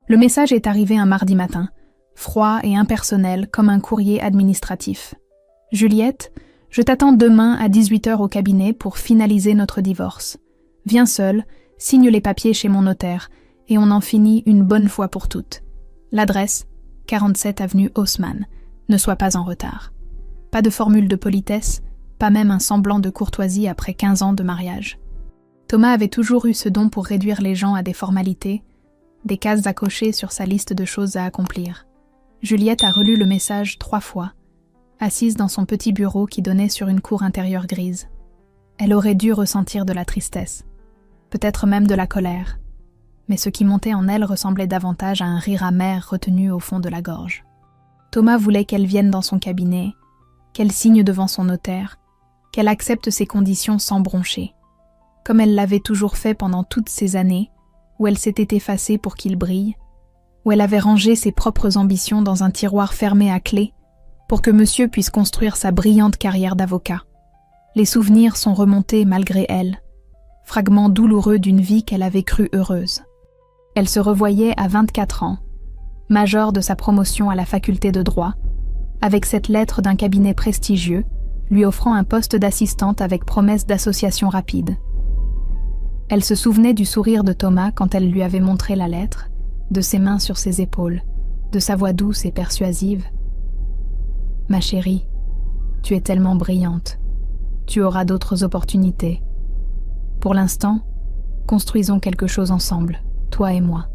Le message est arrivé un mardi matin, froid et impersonnel comme un courrier administratif. « Juliette, je t'attends demain à 18h au cabinet pour finaliser notre divorce. Viens seule, signe les papiers chez mon notaire et on en finit une bonne fois pour toutes. L'adresse, 47 avenue Haussmann. Ne sois pas en retard. » Pas de formule de politesse, pas même un semblant de courtoisie après 15 ans de mariage. Thomas avait toujours eu ce don pour réduire les gens à des formalités, des cases à cocher sur sa liste de choses à accomplir. Juliette a relu le message 3 fois, assise dans son petit bureau qui donnait sur une cour intérieure grise. Elle aurait dû ressentir de la tristesse, peut-être même de la colère, mais ce qui montait en elle ressemblait davantage à un rire amer retenu au fond de la gorge. Thomas voulait qu'elle vienne dans son cabinet, qu'elle signe devant son notaire, qu'elle accepte ses conditions sans broncher, comme elle l'avait toujours fait pendant toutes ces années, où elle s'était effacée pour qu'il brille, où elle avait rangé ses propres ambitions dans un tiroir fermé à clé, pour que monsieur puisse construire sa brillante carrière d'avocat. Les souvenirs sont remontés malgré elle, fragments douloureux d'une vie qu'elle avait crue heureuse. Elle se revoyait à 24 ans, major de sa promotion à la faculté de droit, avec cette lettre d'un cabinet prestigieux, lui offrant un poste d'assistante avec promesse d'association rapide. Elle se souvenait du sourire de Thomas quand elle lui avait montré la lettre, de ses mains sur ses épaules, de sa voix douce et persuasive. « Ma chérie, tu es tellement brillante. Tu auras d'autres opportunités. Pour l'instant, construisons quelque chose ensemble, toi et moi.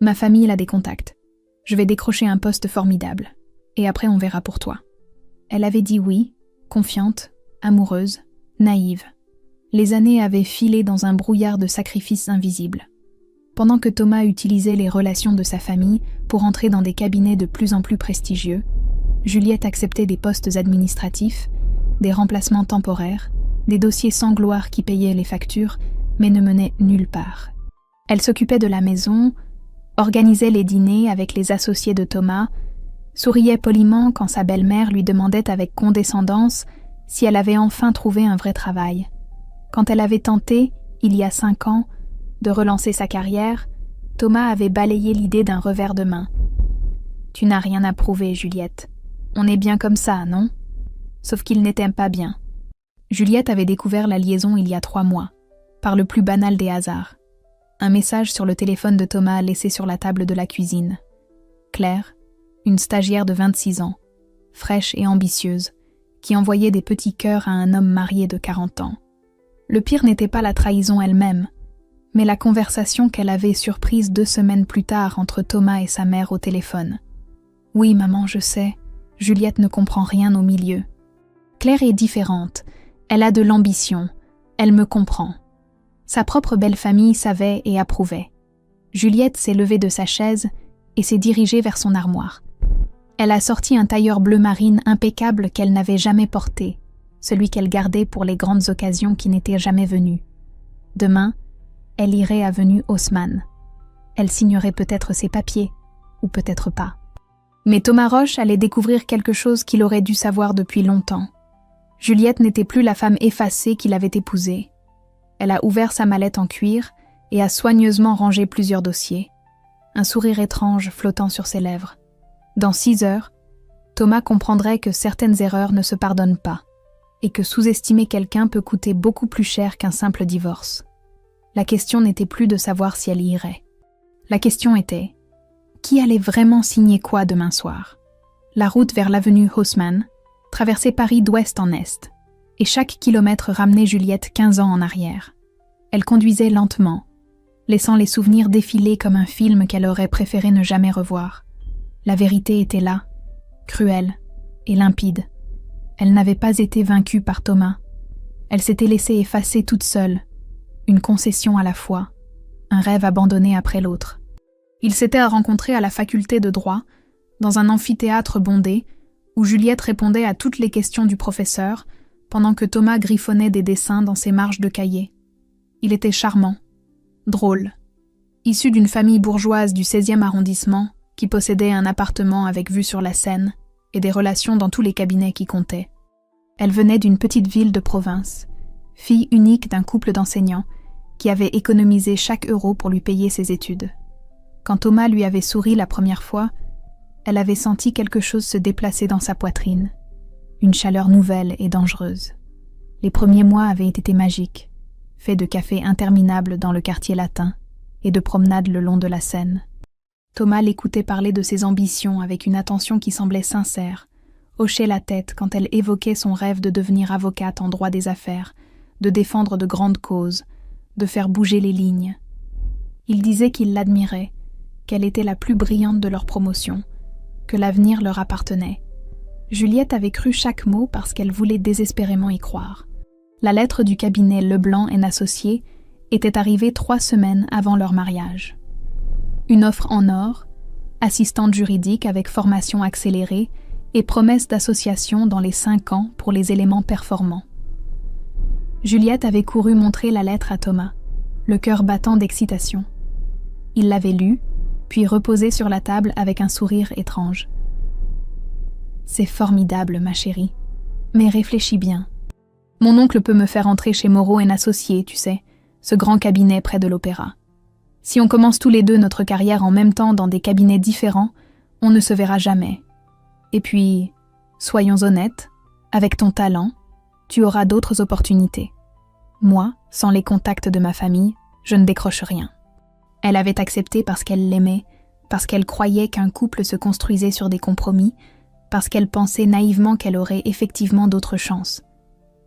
Ma famille a des contacts. Je vais décrocher un poste formidable. Et après on verra pour toi. » Elle avait dit oui, confiante, amoureuse, naïve. Les années avaient filé dans un brouillard de sacrifices invisibles. Pendant que Thomas utilisait les relations de sa famille pour entrer dans des cabinets de plus en plus prestigieux, Juliette acceptait des postes administratifs, des remplacements temporaires, des dossiers sans gloire qui payaient les factures, mais ne menaient nulle part. Elle s'occupait de la maison, organisait les dîners avec les associés de Thomas, souriait poliment quand sa belle-mère lui demandait avec condescendance si elle avait enfin trouvé un vrai travail. Quand elle avait tenté, il y a 5 ans, de relancer sa carrière, Thomas avait balayé l'idée d'un revers de main. « Tu n'as rien à prouver, Juliette. On est bien comme ça, non ?» Sauf qu'il n'était pas bien. Juliette avait découvert la liaison il y a 3 mois, par le plus banal des hasards. Un message sur le téléphone de Thomas laissé sur la table de la cuisine. Claire, une stagiaire de 26 ans, fraîche et ambitieuse, qui envoyait des petits cœurs à un homme marié de 40 ans. Le pire n'était pas la trahison elle-même, mais la conversation qu'elle avait surprise 2 semaines plus tard entre Thomas et sa mère au téléphone. « Oui, maman, je sais. Juliette ne comprend rien au milieu. Claire est différente. Elle a de l'ambition. Elle me comprend. » Sa propre belle famille savait et approuvait. Juliette s'est levée de sa chaise et s'est dirigée vers son armoire. Elle a sorti un tailleur bleu marine impeccable qu'elle n'avait jamais porté, celui qu'elle gardait pour les grandes occasions qui n'étaient jamais venues. Demain, elle irait avenue Haussmann. Elle signerait peut-être ses papiers, ou peut-être pas. Mais Thomas Roche allait découvrir quelque chose qu'il aurait dû savoir depuis longtemps. Juliette n'était plus la femme effacée qu'il avait épousée. Elle a ouvert sa mallette en cuir et a soigneusement rangé plusieurs dossiers, un sourire étrange flottant sur ses lèvres. Dans 6 heures, Thomas comprendrait que certaines erreurs ne se pardonnent pas et que sous-estimer quelqu'un peut coûter beaucoup plus cher qu'un simple divorce. La question n'était plus de savoir si elle y irait. La question était, qui allait vraiment signer quoi demain soir? La route vers l'avenue Haussmann traversait Paris d'ouest en est, et chaque kilomètre ramenait Juliette 15 ans en arrière. Elle conduisait lentement, laissant les souvenirs défiler comme un film qu'elle aurait préféré ne jamais revoir. La vérité était là, cruelle et limpide. Elle n'avait pas été vaincue par Thomas. Elle s'était laissée effacer toute seule, une concession à la fois, un rêve abandonné après l'autre. Ils s'étaient rencontrés à la faculté de droit, dans un amphithéâtre bondé, où Juliette répondait à toutes les questions du professeur, pendant que Thomas griffonnait des dessins dans ses marges de cahier. Il était charmant, drôle, issu d'une famille bourgeoise du 16e arrondissement, qui possédait un appartement avec vue sur la Seine et des relations dans tous les cabinets qui comptaient. Elle venait d'une petite ville de province, fille unique d'un couple d'enseignants qui avait économisé chaque euro pour lui payer ses études. Quand Thomas lui avait souri la première fois, elle avait senti quelque chose se déplacer dans sa poitrine, une chaleur nouvelle et dangereuse. Les premiers mois avaient été magiques, faits de cafés interminables dans le quartier latin et de promenades le long de la Seine. Thomas l'écoutait parler de ses ambitions avec une attention qui semblait sincère, hochait la tête quand elle évoquait son rêve de devenir avocate en droit des affaires, de défendre de grandes causes, de faire bouger les lignes. Il disait qu'il l'admirait, qu'elle était la plus brillante de leur promotion, que l'avenir leur appartenait. Juliette avait cru chaque mot parce qu'elle voulait désespérément y croire. La lettre du cabinet Leblanc & Associés était arrivée 3 semaines avant leur mariage. Une offre en or, assistante juridique avec formation accélérée et promesse d'association dans les 5 ans pour les éléments performants. Juliette avait couru montrer la lettre à Thomas, le cœur battant d'excitation. Il l'avait lue, puis reposée sur la table avec un sourire étrange. « C'est formidable, ma chérie. Mais réfléchis bien. Mon oncle peut me faire entrer chez Moreau & Associés, tu sais, ce grand cabinet près de l'opéra. Si on commence tous les deux notre carrière en même temps dans des cabinets différents, on ne se verra jamais. Et puis, soyons honnêtes, avec ton talent, tu auras d'autres opportunités. Moi, sans les contacts de ma famille, je ne décroche rien. » Elle avait accepté parce qu'elle l'aimait, parce qu'elle croyait qu'un couple se construisait sur des compromis, parce qu'elle pensait naïvement qu'elle aurait effectivement d'autres chances.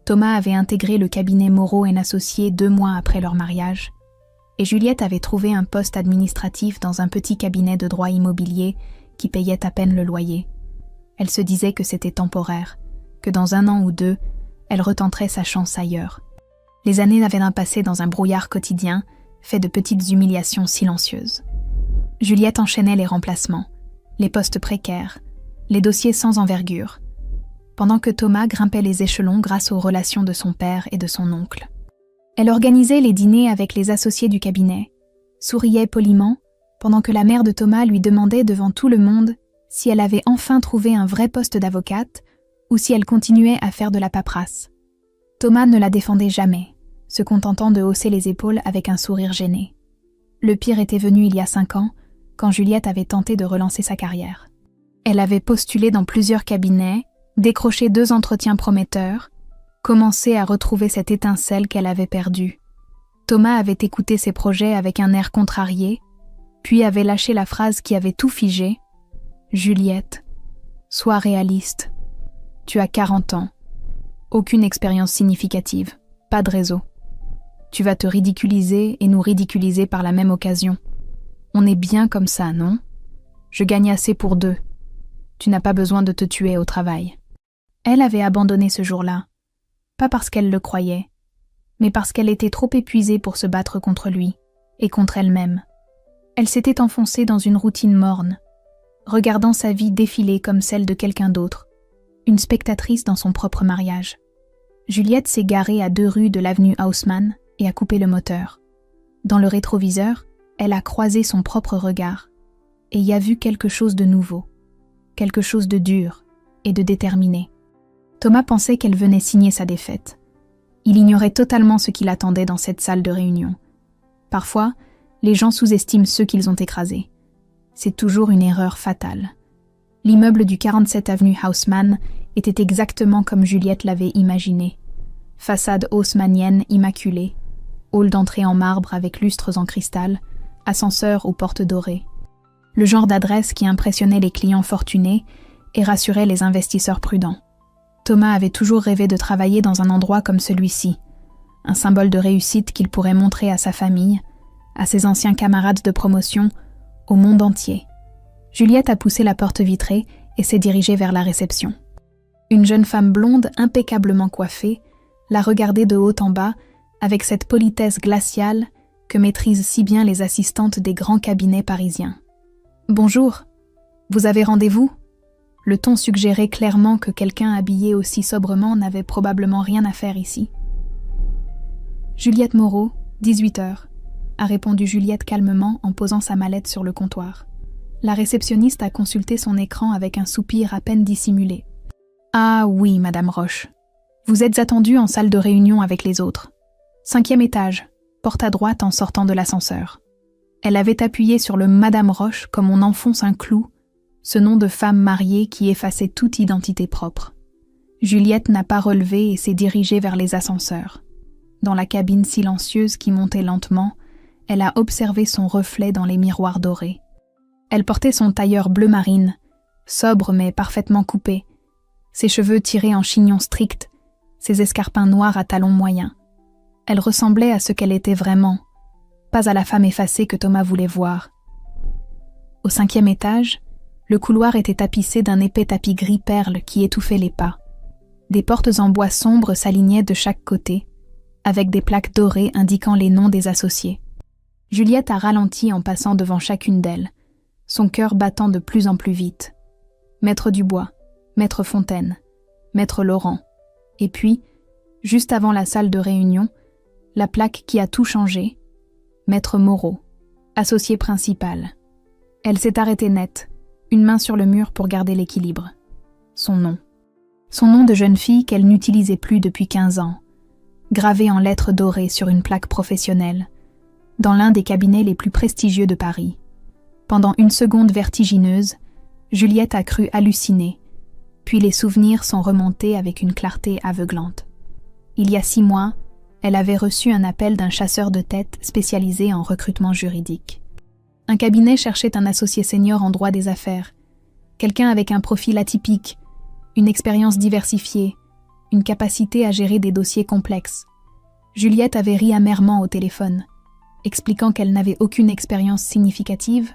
Thomas avait intégré le cabinet Moreau & Associés 2 mois après leur mariage, et Juliette avait trouvé un poste administratif dans un petit cabinet de droit immobilier qui payait à peine le loyer. Elle se disait que c'était temporaire, que dans 1 an ou 2, elle retenterait sa chance ailleurs. Les années avaient passé dans un brouillard quotidien, fait de petites humiliations silencieuses. Juliette enchaînait les remplacements, les postes précaires, les dossiers sans envergure, pendant que Thomas grimpait les échelons grâce aux relations de son père et de son oncle. Elle organisait les dîners avec les associés du cabinet, souriait poliment, pendant que la mère de Thomas lui demandait devant tout le monde si elle avait enfin trouvé un vrai poste d'avocate ou si elle continuait à faire de la paperasse. Thomas ne la défendait jamais, se contentant de hausser les épaules avec un sourire gêné. Le pire était venu il y a 5 ans, quand Juliette avait tenté de relancer sa carrière. Elle avait postulé dans plusieurs cabinets, décroché 2 entretiens prometteurs, commencé à retrouver cette étincelle qu'elle avait perdue. Thomas avait écouté ses projets avec un air contrarié, puis avait lâché la phrase qui avait tout figé. « Juliette, sois réaliste. Tu as 40 ans. Aucune expérience significative, pas de réseau. Tu vas te ridiculiser et nous ridiculiser par la même occasion. On est bien comme ça, non? Je gagne assez pour 2. Tu n'as pas besoin de te tuer au travail. » Elle avait abandonné ce jour-là, pas parce qu'elle le croyait, mais parce qu'elle était trop épuisée pour se battre contre lui et contre elle-même. Elle s'était enfoncée dans une routine morne, regardant sa vie défiler comme celle de quelqu'un d'autre, une spectatrice dans son propre mariage. Juliette s'est garée à 2 rues de l'avenue Haussmann et a coupé le moteur. Dans le rétroviseur, elle a croisé son propre regard et y a vu quelque chose de nouveau, quelque chose de dur et de déterminé. Thomas pensait qu'elle venait signer sa défaite. Il ignorait totalement ce qui l'attendait dans cette salle de réunion. Parfois, les gens sous-estiment ceux qu'ils ont écrasés. C'est toujours une erreur fatale. L'immeuble du 47 avenue Haussmann était exactement comme Juliette l'avait imaginé. Façade haussmannienne immaculée, hall d'entrée en marbre avec lustres en cristal, ascenseur aux portes dorées. Le genre d'adresse qui impressionnait les clients fortunés et rassurait les investisseurs prudents. Thomas avait toujours rêvé de travailler dans un endroit comme celui-ci, un symbole de réussite qu'il pourrait montrer à sa famille, à ses anciens camarades de promotion, au monde entier. Juliette a poussé la porte vitrée et s'est dirigée vers la réception. Une jeune femme blonde impeccablement coiffée la regardait de haut en bas avec cette politesse glaciale que maîtrisent si bien les assistantes des grands cabinets parisiens. « Bonjour, vous avez rendez-vous ?» Le ton suggérait clairement que quelqu'un habillé aussi sobrement n'avait probablement rien à faire ici. « Juliette Moreau, 18h, a répondu Juliette calmement en posant sa mallette sur le comptoir. La réceptionniste a consulté son écran avec un soupir à peine dissimulé. « Ah oui, Madame Roche. Vous êtes attendue en salle de réunion avec les autres. 5e étage, porte à droite en sortant de l'ascenseur. » Elle avait appuyé sur le Madame Roche comme on enfonce un clou, ce nom de femme mariée qui effaçait toute identité propre. Juliette n'a pas relevé et s'est dirigée vers les ascenseurs. Dans la cabine silencieuse qui montait lentement, elle a observé son reflet dans les miroirs dorés. Elle portait son tailleur bleu marine, sobre mais parfaitement coupé, ses cheveux tirés en chignon strict, ses escarpins noirs à talons moyens. Elle ressemblait à ce qu'elle était vraiment, pas à la femme effacée que Thomas voulait voir. Au 5e étage, le couloir était tapissé d'un épais tapis gris perle qui étouffait les pas. Des portes en bois sombre s'alignaient de chaque côté, avec des plaques dorées indiquant les noms des associés. Juliette a ralenti en passant devant chacune d'elles, son cœur battant de plus en plus vite. Maître Dubois, Maître Fontaine, Maître Laurent, et puis, juste avant la salle de réunion, la plaque qui a tout changé, Maître Moreau, associé principal. Elle s'est arrêtée net, une main sur le mur pour garder l'équilibre. Son nom. Son nom de jeune fille qu'elle n'utilisait plus depuis 15 ans, gravé en lettres dorées sur une plaque professionnelle, dans l'un des cabinets les plus prestigieux de Paris. Pendant une seconde vertigineuse, Juliette a cru halluciner, puis les souvenirs sont remontés avec une clarté aveuglante. Il y a 6 mois, elle avait reçu un appel d'un chasseur de tête spécialisé en recrutement juridique. Un cabinet cherchait un associé senior en droit des affaires, quelqu'un avec un profil atypique, une expérience diversifiée, une capacité à gérer des dossiers complexes. Juliette avait ri amèrement au téléphone, expliquant qu'elle n'avait aucune expérience significative,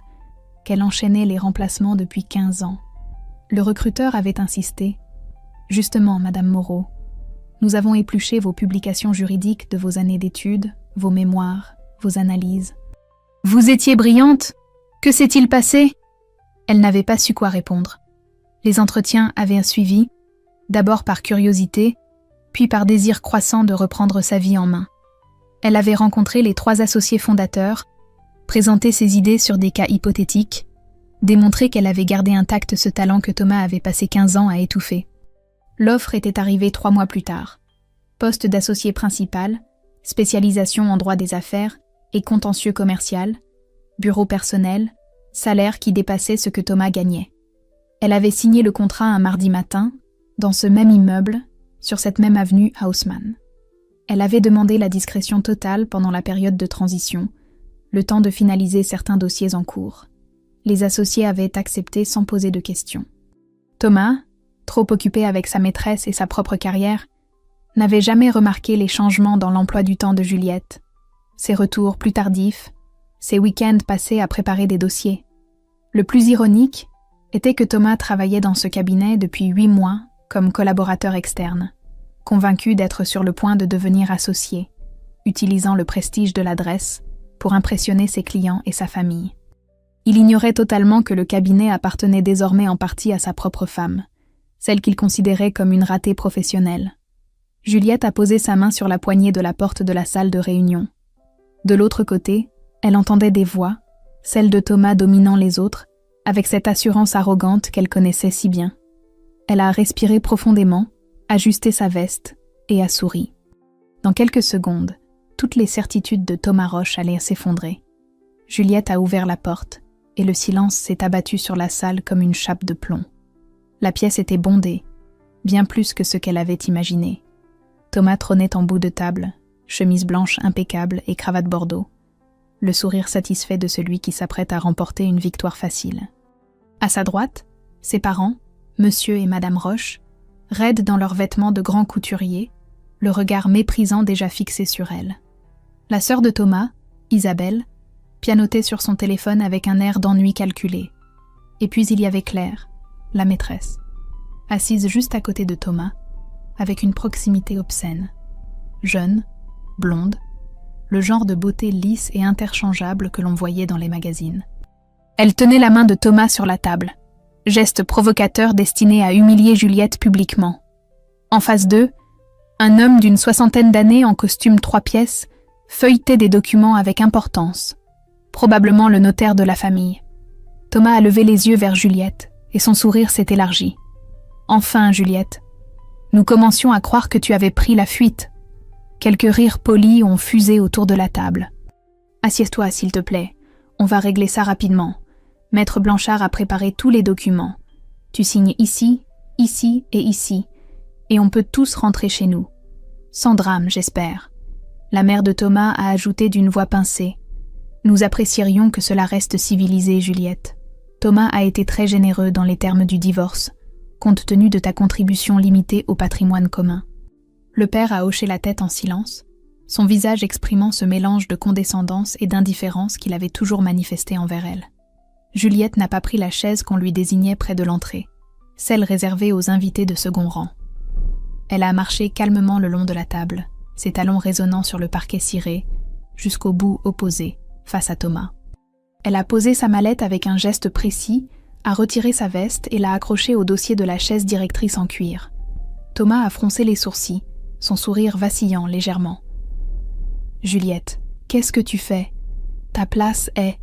qu'elle enchaînait les remplacements depuis 15 ans. Le recruteur avait insisté. « Justement, Madame Moreau, nous avons épluché vos publications juridiques de vos années d'études, vos mémoires, vos analyses. Vous étiez brillante. Que s'est-il passé ?» Elle n'avait pas su quoi répondre. Les entretiens avaient suivi, d'abord par curiosité, puis par désir croissant de reprendre sa vie en main. Elle avait rencontré les 3 associés fondateurs, présenté ses idées sur des cas hypothétiques, démontré qu'elle avait gardé intact ce talent que Thomas avait passé 15 ans à étouffer. L'offre était arrivée 3 mois plus tard. Poste d'associé principal, spécialisation en droit des affaires et contentieux commercial, bureau personnel, salaire qui dépassait ce que Thomas gagnait. Elle avait signé le contrat un mardi matin, dans ce même immeuble, sur cette même avenue Haussmann. Elle avait demandé la discrétion totale pendant la période de transition, le temps de finaliser certains dossiers en cours. Les associés avaient accepté sans poser de questions. Thomas, trop occupé avec sa maîtresse et sa propre carrière, n'avait jamais remarqué les changements dans l'emploi du temps de Juliette, ses retours plus tardifs, ses week-ends passés à préparer des dossiers. Le plus ironique était que Thomas travaillait dans ce cabinet depuis 8 mois comme collaborateur externe, convaincu d'être sur le point de devenir associé, utilisant le prestige de l'adresse pour impressionner ses clients et sa famille. Il ignorait totalement que le cabinet appartenait désormais en partie à sa propre femme, celle qu'il considérait comme une ratée professionnelle. Juliette a posé sa main sur la poignée de la porte de la salle de réunion. De l'autre côté, elle entendait des voix, celles de Thomas dominant les autres, avec cette assurance arrogante qu'elle connaissait si bien. Elle a respiré profondément, ajusté sa veste et a souri. Dans quelques secondes, toutes les certitudes de Thomas Roche allaient s'effondrer. Juliette a ouvert la porte et le silence s'est abattu sur la salle comme une chape de plomb. La pièce était bondée, bien plus que ce qu'elle avait imaginé. Thomas trônait en bout de table, chemise blanche impeccable et cravate bordeaux, le sourire satisfait de celui qui s'apprête à remporter une victoire facile. À sa droite, ses parents, Monsieur et Madame Roche, raides dans leurs vêtements de grands couturiers, le regard méprisant déjà fixé sur elle. La sœur de Thomas, Isabelle, pianotait sur son téléphone avec un air d'ennui calculé. Et puis il y avait Claire, la maîtresse, assise juste à côté de Thomas, avec une proximité obscène. Jeune, blonde, le genre de beauté lisse et interchangeable que l'on voyait dans les magazines. Elle tenait la main de Thomas sur la table, geste provocateur destiné à humilier Juliette publiquement. En face d'eux, un homme d'une 60aine d'années en costume 3 pièces feuilletait des documents avec importance, probablement le notaire de la famille. Thomas a levé les yeux vers Juliette et son sourire s'est élargi. « Enfin, Juliette, nous commencions à croire que tu avais pris la fuite. » Quelques rires polis ont fusé autour de la table. « Assieds-toi, s'il te plaît. On va régler ça rapidement. Maître Blanchard a préparé tous les documents. Tu signes ici, ici et ici, et on peut tous rentrer chez nous. Sans drame, j'espère. La mère de Thomas a ajouté d'une voix pincée. Nous apprécierions que cela reste civilisé, Juliette. Thomas a été très généreux dans les termes du divorce, compte tenu de ta contribution limitée au patrimoine commun. Le père a hoché la tête en silence, son visage exprimant ce mélange de condescendance et d'indifférence qu'il avait toujours manifesté envers elle. Juliette n'a pas pris la chaise qu'on lui désignait près de l'entrée, celle réservée aux invités de second rang. Elle a marché calmement le long de la table, ses talons résonnant sur le parquet ciré, jusqu'au bout opposé, face à Thomas. Elle a posé sa mallette avec un geste précis, a retiré sa veste et l'a accrochée au dossier de la chaise directrice en cuir. Thomas a froncé les sourcils, son sourire vacillant légèrement. « Juliette, qu'est-ce que tu fais ? Ta place est… »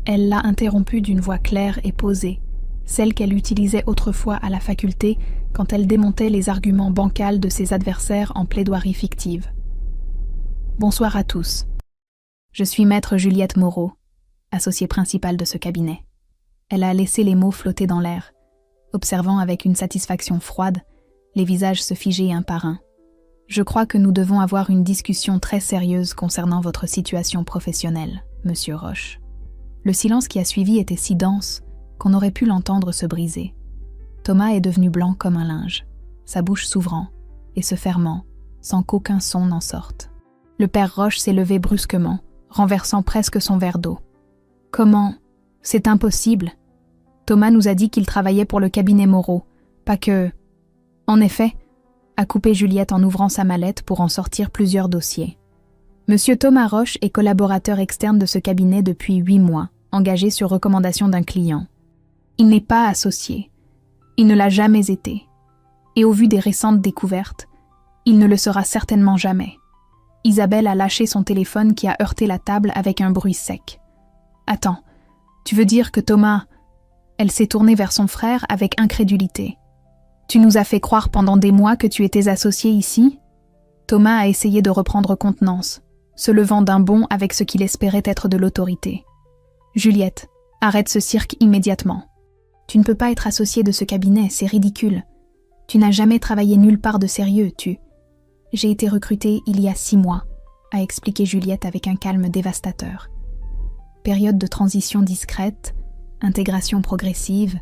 Elle l'a interrompu d'une voix claire et posée, celle qu'elle utilisait autrefois à la faculté quand elle démontait les arguments bancals de ses adversaires en plaidoirie fictive. « Bonsoir à tous. Je suis maître Juliette Moreau, associée principale de ce cabinet. » Elle a laissé les mots flotter dans l'air, observant avec une satisfaction froide les visages se figer un par un. « Je crois que nous devons avoir une discussion très sérieuse concernant votre situation professionnelle, monsieur Roche. » Le silence qui a suivi était si dense qu'on aurait pu l'entendre se briser. Thomas est devenu blanc comme un linge, sa bouche s'ouvrant et se fermant sans qu'aucun son n'en sorte. Le père Roche s'est levé brusquement, renversant presque son verre d'eau. « Comment ? C'est impossible. Thomas nous a dit qu'il travaillait pour le cabinet Moreau, pas que… » « En effet, » a coupé Juliette en ouvrant sa mallette pour en sortir plusieurs dossiers. « Monsieur Thomas Roche est collaborateur externe de ce cabinet depuis 8 mois, engagé sur recommandation d'un client. Il n'est pas associé. Il ne l'a jamais été. Et au vu des récentes découvertes, il ne le sera certainement jamais. » Isabelle a lâché son téléphone qui a heurté la table avec un bruit sec. « Attends, tu veux dire que Thomas… » Elle s'est tournée vers son frère avec incrédulité. « Tu nous as fait croire pendant des mois que tu étais associé ici ?» Thomas a essayé de reprendre contenance, se levant d'un bond avec ce qu'il espérait être de l'autorité. « Juliette, arrête ce cirque immédiatement. Tu ne peux pas être associée de ce cabinet, c'est ridicule. Tu n'as jamais travaillé nulle part de sérieux, tu… » « J'ai été recrutée il y a 6 mois, a expliqué Juliette avec un calme dévastateur. Période de transition discrète, intégration progressive,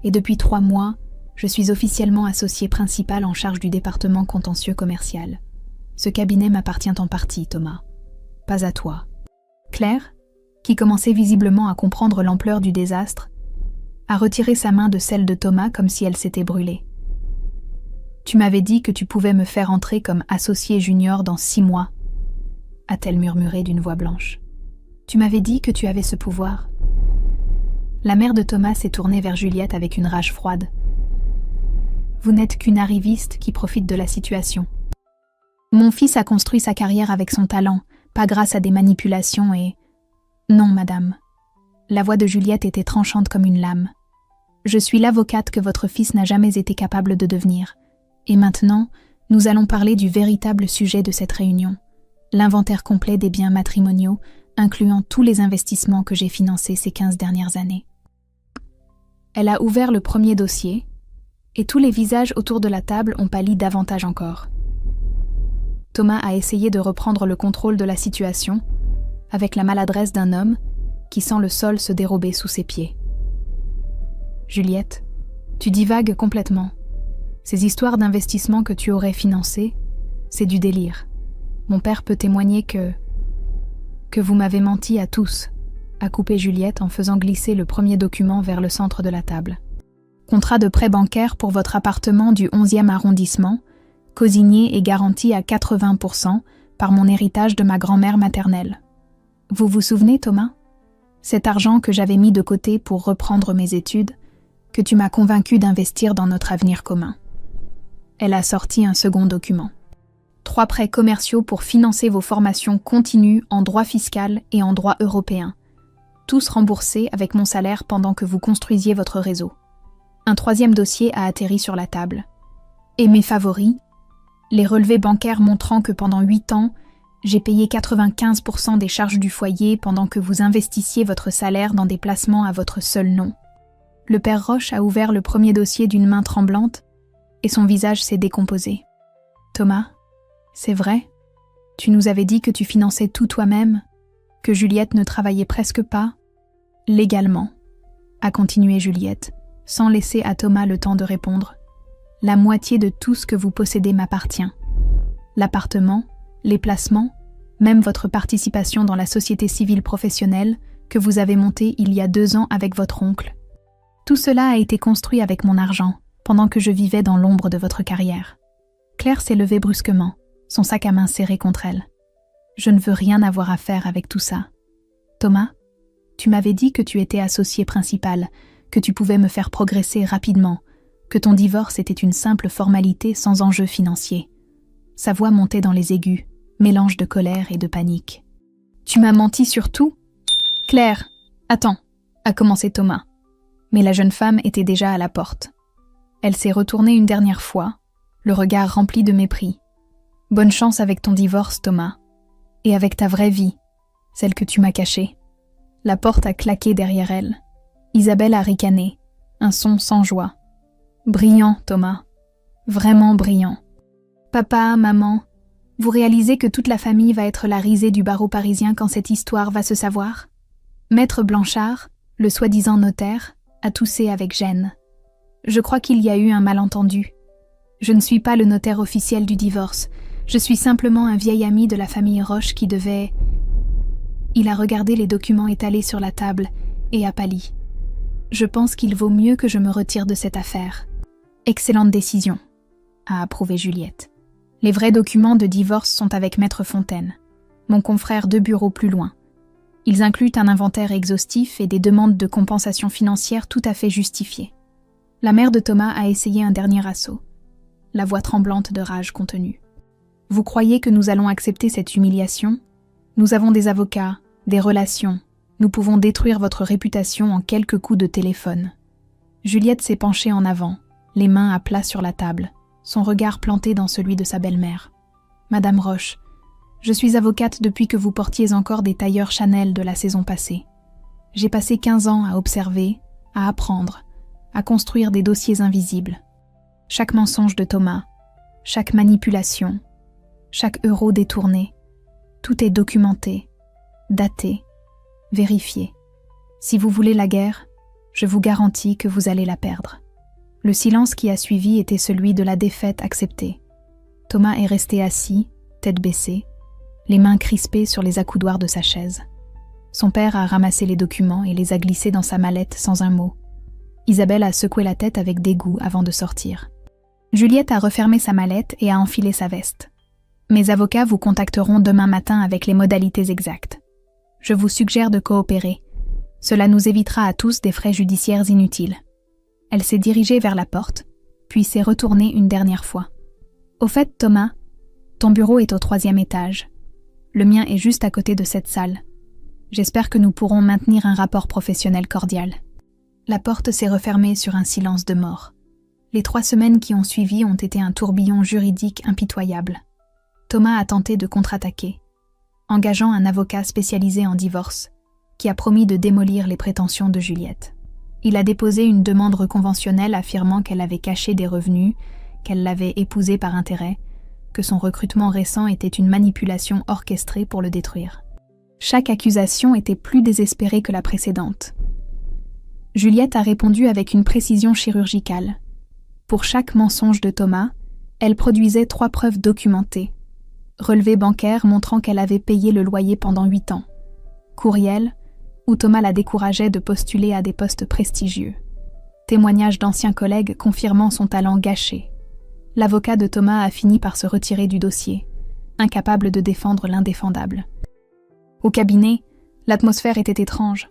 et depuis 3 mois, je suis officiellement associée principale en charge du département contentieux commercial. Ce cabinet m'appartient en partie, Thomas. Pas à toi. » Claire, qui commençait visiblement à comprendre l'ampleur du désastre, a retiré sa main de celle de Thomas comme si elle s'était brûlée. « Tu m'avais dit que tu pouvais me faire entrer comme associé junior dans 6 mois, a-t-elle murmuré d'une voix blanche. Tu m'avais dit que tu avais ce pouvoir. » La mère de Thomas s'est tournée vers Juliette avec une rage froide. « Vous n'êtes qu'une arriviste qui profite de la situation. Mon fils a construit sa carrière avec son talent, pas grâce à des manipulations et… » « Non, madame. » La voix de Juliette était tranchante comme une lame. « Je suis l'avocate que votre fils n'a jamais été capable de devenir. Et maintenant, nous allons parler du véritable sujet de cette réunion, l'inventaire complet des biens matrimoniaux, incluant tous les investissements que j'ai financés ces 15 dernières années. » Elle a ouvert le premier dossier, et tous les visages autour de la table ont pâli davantage encore. Thomas a essayé de reprendre le contrôle de la situation, avec la maladresse d'un homme qui sent le sol se dérober sous ses pieds. « Juliette, tu divagues complètement. Ces histoires d'investissement que tu aurais financées, c'est du délire. Mon père peut témoigner que vous m'avez menti à tous, » a coupé Juliette en faisant glisser le premier document vers le centre de la table. « Contrat de prêt bancaire pour votre appartement du 11e arrondissement, cosigné et garanti à 80% par mon héritage de ma grand-mère maternelle. Vous vous souvenez, Thomas ? Cet argent que j'avais mis de côté pour reprendre mes études, que tu m'as convaincu d'investir dans notre avenir commun. » Elle a sorti un second document. 3 prêts commerciaux pour financer vos formations continues en droit fiscal et en droit européen, tous remboursés avec mon salaire pendant que vous construisiez votre réseau. Un 3e dossier a atterri sur la table. Et mes favoris, les relevés bancaires montrant que pendant 8 ans, J'ai payé 95% des charges du foyer pendant que vous investissiez votre salaire dans des placements à votre seul nom. Le père Roche a ouvert le premier dossier d'une main tremblante et son visage s'est décomposé. Thomas, c'est vrai? Tu nous avais dit que tu finançais tout toi-même, que Juliette ne travaillait presque pas, légalement, a continué Juliette, sans laisser à Thomas le temps de répondre. La moitié de tout ce que vous possédez m'appartient. L'appartement, les placements, même votre participation dans la société civile professionnelle que vous avez montée il y a 2 ans avec votre oncle. Tout cela a été construit avec mon argent, pendant que je vivais dans l'ombre de votre carrière. Claire s'est levée brusquement, son sac à main serré contre elle. Je ne veux rien avoir à faire avec tout ça. Thomas, tu m'avais dit que tu étais associé principal, que tu pouvais me faire progresser rapidement, que ton divorce était une simple formalité sans enjeu financier. Sa voix montait dans les aigus, mélange de colère et de panique. Tu m'as menti sur tout? Claire, attends, a commencé Thomas. Mais la jeune femme était déjà à la porte. Elle s'est retournée une dernière fois, le regard rempli de mépris. Bonne chance avec ton divorce, Thomas. Et avec ta vraie vie, celle que tu m'as cachée. La porte a claqué derrière elle. Isabelle a ricané, un son sans joie. Brillant, Thomas. Vraiment brillant. Papa, maman, vous réalisez que toute la famille va être la risée du barreau parisien quand cette histoire va se savoir? Maître Blanchard, le soi-disant notaire, a toussé avec gêne. Je crois qu'il y a eu un malentendu. Je ne suis pas le notaire officiel du divorce. Je suis simplement un vieil ami de la famille Roche qui devait... Il a regardé les documents étalés sur la table et a pâli. Je pense qu'il vaut mieux que je me retire de cette affaire. Excellente décision, a approuvé Juliette. Les vrais documents de divorce sont avec Maître Fontaine, mon confrère 2 bureaux plus loin. Ils incluent un inventaire exhaustif et des demandes de compensation financière tout à fait justifiées. La mère de Thomas a essayé un dernier assaut, la voix tremblante de rage contenue. Vous croyez que nous allons accepter cette humiliation? Nous avons des avocats, des relations. Nous pouvons détruire votre réputation en quelques coups de téléphone. Juliette s'est penchée en avant, les mains à plat sur la table, son regard planté dans celui de sa belle-mère. Madame Roche, je suis avocate depuis que vous portiez encore des tailleurs Chanel de la saison passée. J'ai passé 15 ans à observer, à apprendre, à construire des dossiers invisibles. Chaque mensonge de Thomas, chaque manipulation, chaque euro détourné, tout est documenté, daté, vérifié. Si vous voulez la guerre, je vous garantis que vous allez la perdre. Le silence qui a suivi était celui de la défaite acceptée. Thomas est resté assis, tête baissée, les mains crispées sur les accoudoirs de sa chaise. Son père a ramassé les documents et les a glissés dans sa mallette sans un mot. Isabelle a secoué la tête avec dégoût avant de sortir. Juliette a refermé sa mallette et a enfilé sa veste. Mes avocats vous contacteront demain matin avec les modalités exactes. Je vous suggère de coopérer. Cela nous évitera à tous des frais judiciaires inutiles. Elle s'est dirigée vers la porte, puis s'est retournée une dernière fois. Au fait, Thomas, ton bureau est au 3e étage. Le mien est juste à côté de cette salle. J'espère que nous pourrons maintenir un rapport professionnel cordial. La porte s'est refermée sur un silence de mort. Les 3 semaines qui ont suivi ont été un tourbillon juridique impitoyable. Thomas a tenté de contre-attaquer, engageant un avocat spécialisé en divorce, qui a promis de démolir les prétentions de Juliette. Il a déposé une demande reconventionnelle affirmant qu'elle avait caché des revenus, qu'elle l'avait épousé par intérêt, que son recrutement récent était une manipulation orchestrée pour le détruire. Chaque accusation était plus désespérée que la précédente. Juliette a répondu avec une précision chirurgicale. Pour chaque mensonge de Thomas, elle produisait 3 preuves documentées. Relevé bancaire montrant qu'elle avait payé le loyer pendant 8 ans. Courriel, où Thomas la décourageait de postuler à des postes prestigieux. Témoignage d'anciens collègues confirmant son talent gâché. L'avocat de Thomas a fini par se retirer du dossier, incapable de défendre l'indéfendable. Au cabinet, l'atmosphère était étrange.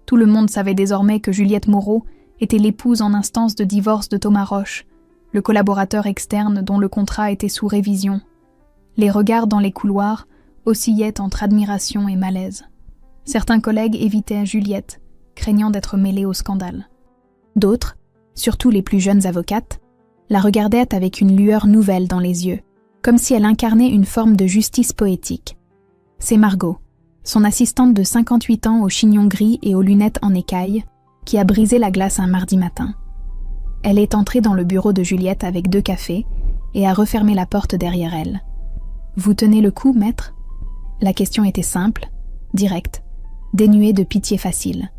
Tout le monde savait désormais que Juliette Moreau était l'épouse en instance de divorce de Thomas Roche, le collaborateur externe dont le contrat était sous révision. Les regards dans les couloirs oscillaient entre admiration et malaise. Certains collègues évitaient Juliette, craignant d'être mêlés au scandale. D'autres, surtout les plus jeunes avocates, la regardaient avec une lueur nouvelle dans les yeux, comme si elle incarnait une forme de justice poétique, C'est Margot, son assistante de 58 ans au chignon gris et aux lunettes en écaille, qui a brisé la glace un mardi matin. Elle est entrée dans le bureau de Juliette avec 2 cafés et a refermé la porte derrière elle. « Vous tenez le coup, maître ?» La question était simple, directe, dénuée de pitié facile.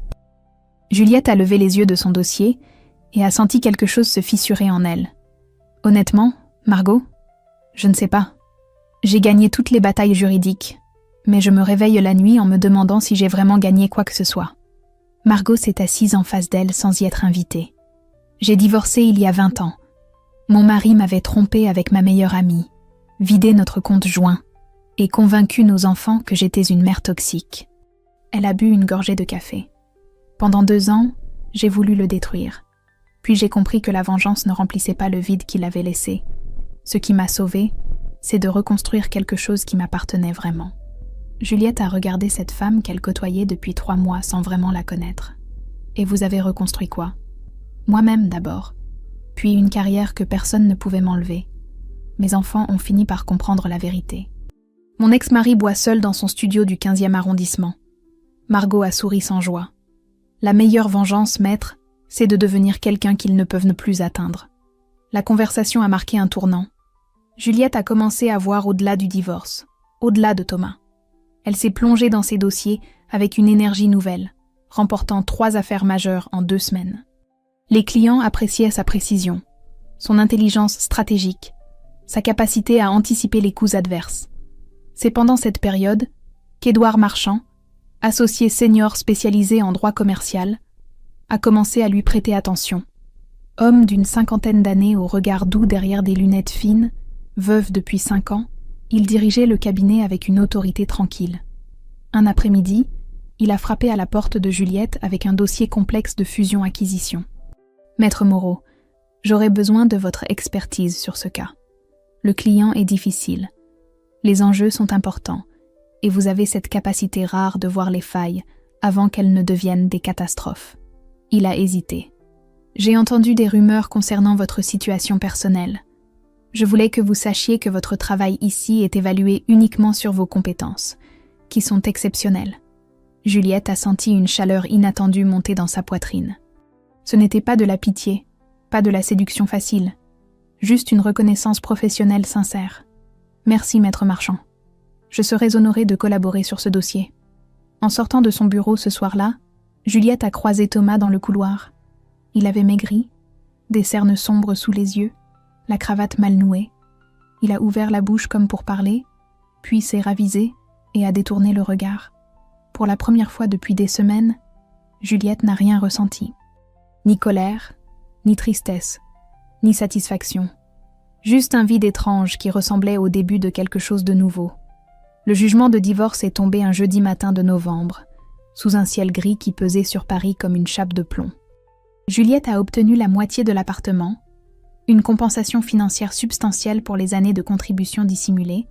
Juliette a levé les yeux de son dossier et a senti quelque chose se fissurer en elle. « Honnêtement, Margot, je ne sais pas. J'ai gagné toutes les batailles juridiques, mais je me réveille la nuit en me demandant si j'ai vraiment gagné quoi que ce soit. » Margot s'est assise en face d'elle sans y être invitée. « J'ai divorcé il y a 20 ans. Mon mari m'avait trompée avec ma meilleure amie, vidé notre compte joint et convaincu nos enfants que j'étais une mère toxique. » Elle a bu une gorgée de café. « Pendant 2 ans, j'ai voulu le détruire. Puis j'ai compris que la vengeance ne remplissait pas le vide qu'il avait laissé. Ce qui m'a sauvée, c'est de reconstruire quelque chose qui m'appartenait vraiment. » Juliette a regardé cette femme qu'elle côtoyait depuis 3 mois sans vraiment la connaître. « Et vous avez reconstruit quoi ? » « Moi-même d'abord, puis une carrière que personne ne pouvait m'enlever. Mes enfants ont fini par comprendre la vérité. Mon ex-mari boit seul dans son studio du 15e arrondissement. » Margot a souri sans joie. « La meilleure vengeance, maître, c'est de devenir quelqu'un qu'ils ne peuvent ne plus atteindre. » La conversation a marqué un tournant. Juliette a commencé à voir au-delà du divorce, au-delà de Thomas. Elle s'est plongée dans ses dossiers avec une énergie nouvelle, remportant 3 affaires majeures en 2 semaines. Les clients appréciaient sa précision, son intelligence stratégique, sa capacité à anticiper les coups adverses. C'est pendant cette période qu'Édouard Marchand, associé senior spécialisé en droit commercial, a commencé à lui prêter attention. Homme d'une 50aine d'années au regard doux derrière des lunettes fines, veuf depuis 5 ans, il dirigeait le cabinet avec une autorité tranquille. Un après-midi, il a frappé à la porte de Juliette avec un dossier complexe de fusion-acquisition. « Maître Moreau, j'aurais besoin de votre expertise sur ce cas. Le client est difficile. Les enjeux sont importants et vous avez cette capacité rare de voir les failles avant qu'elles ne deviennent des catastrophes. » Il a hésité. « J'ai entendu des rumeurs concernant votre situation personnelle. Je voulais que vous sachiez que votre travail ici est évalué uniquement sur vos compétences, qui sont exceptionnelles. » Juliette a senti une chaleur inattendue monter dans sa poitrine. Ce n'était pas de la pitié, pas de la séduction facile, juste une reconnaissance professionnelle sincère. « Merci, maître Marchand. Je serais honorée de collaborer sur ce dossier. » En sortant de son bureau ce soir-là, Juliette a croisé Thomas dans le couloir. Il avait maigri, des cernes sombres sous les yeux, la cravate mal nouée. Il a ouvert la bouche comme pour parler, puis s'est ravisé et a détourné le regard. Pour la première fois depuis des semaines, Juliette n'a rien ressenti. Ni colère, ni tristesse, ni satisfaction. Juste un vide étrange qui ressemblait au début de quelque chose de nouveau. Le jugement de divorce est tombé un jeudi matin de novembre, sous un ciel gris qui pesait sur Paris comme une chape de plomb. Juliette a obtenu la moitié de l'appartement, une compensation financière substantielle pour les années de contribution dissimulées,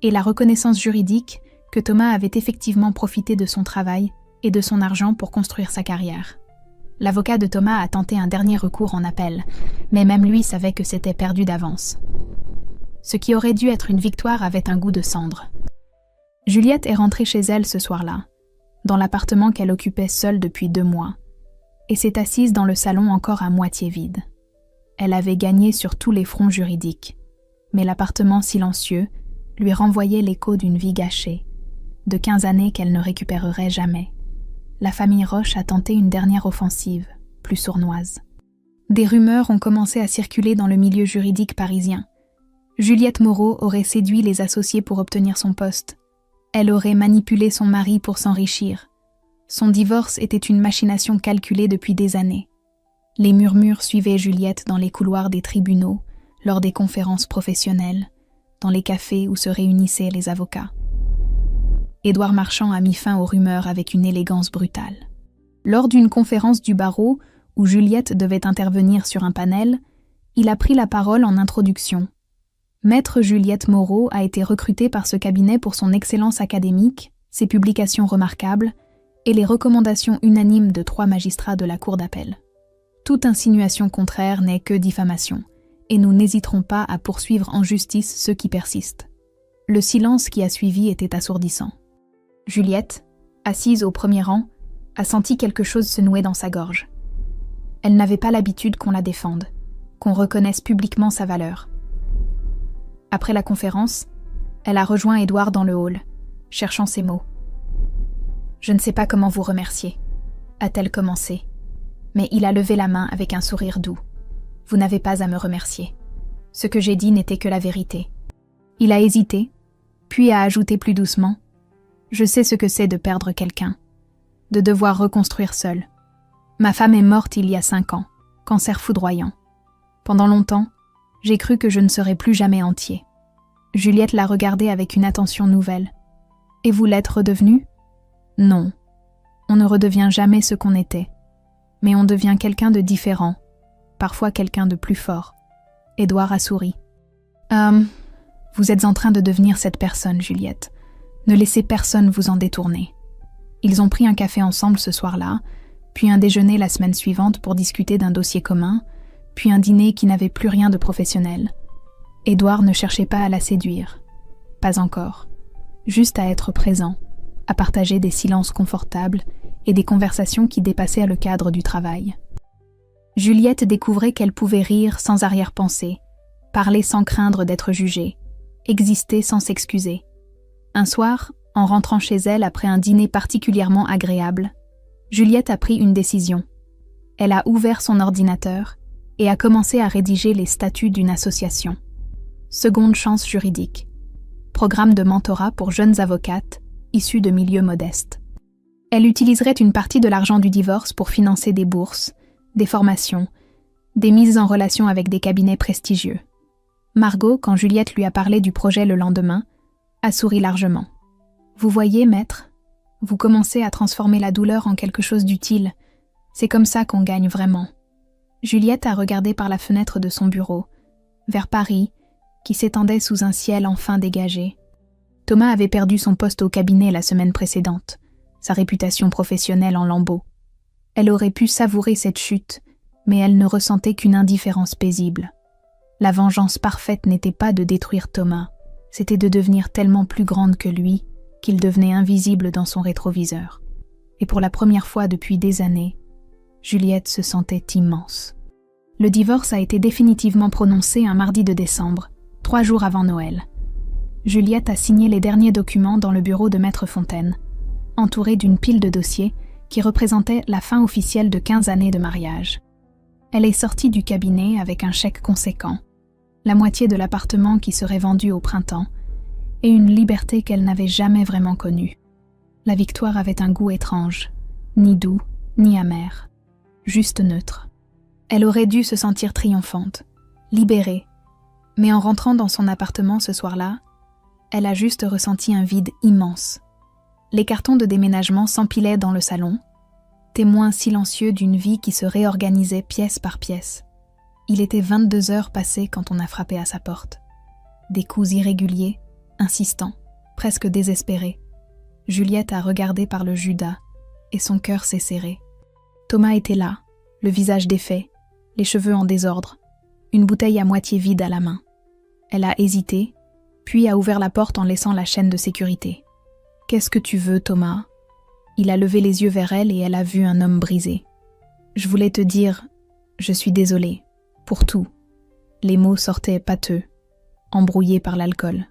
et la reconnaissance juridique que Thomas avait effectivement profité de son travail et de son argent pour construire sa carrière. L'avocat de Thomas a tenté un dernier recours en appel, mais même lui savait que c'était perdu d'avance. Ce qui aurait dû être une victoire avait un goût de cendre. Juliette est rentrée chez elle ce soir-là, dans l'appartement qu'elle occupait seule depuis 2 mois, et s'est assise dans le salon encore à moitié vide. Elle avait gagné sur tous les fronts juridiques, mais l'appartement silencieux lui renvoyait l'écho d'une vie gâchée, de 15 années qu'elle ne récupérerait jamais. La famille Roche a tenté une dernière offensive, plus sournoise. Des rumeurs ont commencé à circuler dans le milieu juridique parisien. Juliette Moreau aurait séduit les associés pour obtenir son poste. Elle aurait manipulé son mari pour s'enrichir. Son divorce était une machination calculée depuis des années. Les murmures suivaient Juliette dans les couloirs des tribunaux, lors des conférences professionnelles, dans les cafés où se réunissaient les avocats. Édouard Marchand a mis fin aux rumeurs avec une élégance brutale. Lors d'une conférence du barreau où Juliette devait intervenir sur un panel, il a pris la parole en introduction. Maître Juliette Moreau a été recrutée par ce cabinet pour son excellence académique, ses publications remarquables et les recommandations unanimes de 3 magistrats de la Cour d'appel. Toute insinuation contraire n'est que diffamation, et nous n'hésiterons pas à poursuivre en justice ceux qui persistent. Le silence qui a suivi était assourdissant. Juliette, assise au premier rang, a senti quelque chose se nouer dans sa gorge. Elle n'avait pas l'habitude qu'on la défende, qu'on reconnaisse publiquement sa valeur. Après la conférence, elle a rejoint Édouard dans le hall, cherchant ses mots. « Je ne sais pas comment vous remercier », a-t-elle commencé, mais il a levé la main avec un sourire doux. « Vous n'avez pas à me remercier. Ce que j'ai dit n'était que la vérité. » Il a hésité, puis a ajouté plus doucement « Je sais ce que c'est de perdre quelqu'un, de devoir reconstruire seul. Ma femme est morte il y a 5 ans, cancer foudroyant. Pendant longtemps, j'ai cru que je ne serais plus jamais entier. » Juliette l'a regardé avec une attention nouvelle. « Et vous l'êtes redevenu ? Non. On ne redevient jamais ce qu'on était. Mais on devient quelqu'un de différent, parfois quelqu'un de plus fort. » Édouard a souri. Vous êtes en train de devenir cette personne, Juliette. Ne laissez personne vous en détourner. » Ils ont pris un café ensemble ce soir-là, puis un déjeuner la semaine suivante pour discuter d'un dossier commun, puis un dîner qui n'avait plus rien de professionnel. Édouard ne cherchait pas à la séduire. Pas encore. Juste à être présent, à partager des silences confortables et des conversations qui dépassaient le cadre du travail. Juliette découvrait qu'elle pouvait rire sans arrière-pensée, parler sans craindre d'être jugée, exister sans s'excuser. Un soir, en rentrant chez elle après un dîner particulièrement agréable, Juliette a pris une décision. Elle a ouvert son ordinateur et a commencé à rédiger les statuts d'une association. Seconde chance juridique. Programme de mentorat pour jeunes avocates issues de milieux modestes. Elle utiliserait une partie de l'argent du divorce pour financer des bourses, des formations, des mises en relation avec des cabinets prestigieux. Margot, quand Juliette lui a parlé du projet le lendemain, a souri largement. « Vous voyez, maître, vous commencez à transformer la douleur en quelque chose d'utile. C'est comme ça qu'on gagne vraiment. » Juliette a regardé par la fenêtre de son bureau, vers Paris, qui s'étendait sous un ciel enfin dégagé. Thomas avait perdu son poste au cabinet la semaine précédente, sa réputation professionnelle en lambeaux. Elle aurait pu savourer cette chute, mais elle ne ressentait qu'une indifférence paisible. La vengeance parfaite n'était pas de détruire Thomas, c'était de devenir tellement plus grande que lui qu'il devenait invisible dans son rétroviseur. Et pour la première fois depuis des années, Juliette se sentait immense. Le divorce a été définitivement prononcé un mardi de décembre, 3 jours avant Noël. Juliette a signé les derniers documents dans le bureau de Maître Fontaine, entourée d'une pile de dossiers qui représentait la fin officielle de 15 années de mariage. Elle est sortie du cabinet avec un chèque conséquent, la moitié de l'appartement qui serait vendu au printemps, et une liberté qu'elle n'avait jamais vraiment connue. La victoire avait un goût étrange, ni doux, ni amer, juste neutre. Elle aurait dû se sentir triomphante, libérée, mais en rentrant dans son appartement ce soir-là, elle a juste ressenti un vide immense. Les cartons de déménagement s'empilaient dans le salon, témoins silencieux d'une vie qui se réorganisait pièce par pièce. Il était 22 heures passées quand on a frappé à sa porte. Des coups irréguliers, insistants, presque désespérés. Juliette a regardé par le Judas et son cœur s'est serré. Thomas était là, le visage défait, les cheveux en désordre, une bouteille à moitié vide à la main. Elle a hésité, puis a ouvert la porte en laissant la chaîne de sécurité. « Qu'est-ce que tu veux, Thomas ?» Il a levé les yeux vers elle et elle a vu un homme brisé. « Je voulais te dire, je suis désolée, pour tout. » Les mots sortaient pâteux, embrouillés par l'alcool.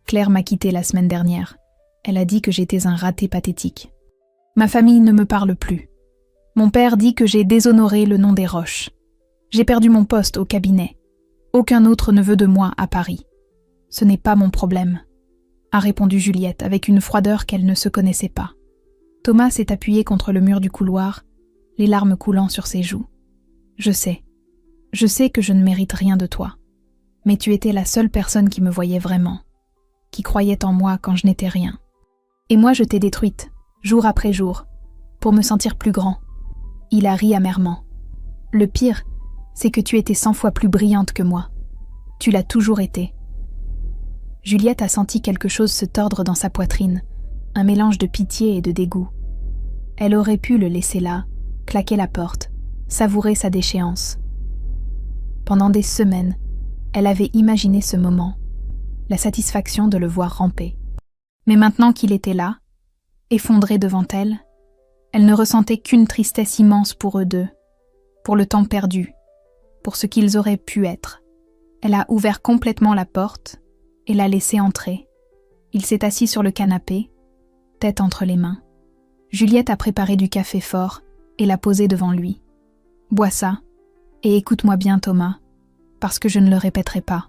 Claire m'a quitté la semaine dernière. Elle a dit que j'étais un raté pathétique. Ma famille ne me parle plus. Mon père dit que j'ai déshonoré le nom des Roches. J'ai perdu mon poste au cabinet. Aucun autre ne veut de moi à Paris. Ce n'est pas mon problème, a répondu Juliette avec une froideur qu'elle ne se connaissait pas. Thomas s'est appuyé contre le mur du couloir, les larmes coulant sur ses joues. Je sais que je ne mérite rien de toi, mais tu étais la seule personne qui me voyait vraiment, qui croyait en moi quand je n'étais rien. Et moi je t'ai détruite, jour après jour, pour me sentir plus grand. Il a ri amèrement. Le pire, c'est que tu étais 100 fois plus brillante que moi. Tu l'as toujours été. Juliette a senti quelque chose se tordre dans sa poitrine, un mélange de pitié et de dégoût. Elle aurait pu le laisser là, claquer la porte, savourer sa déchéance. Pendant des semaines, elle avait imaginé ce moment, la satisfaction de le voir ramper. Mais maintenant qu'il était là, effondré devant elle, elle ne ressentait qu'une tristesse immense pour eux deux, pour le temps perdu, pour ce qu'ils auraient pu être. Elle a ouvert complètement la porte et l'a laissé entrer. Il s'est assis sur le canapé, tête entre les mains. Juliette a préparé du café fort et l'a posé devant lui. « Bois ça, et écoute-moi bien, Thomas, parce que je ne le répéterai pas. »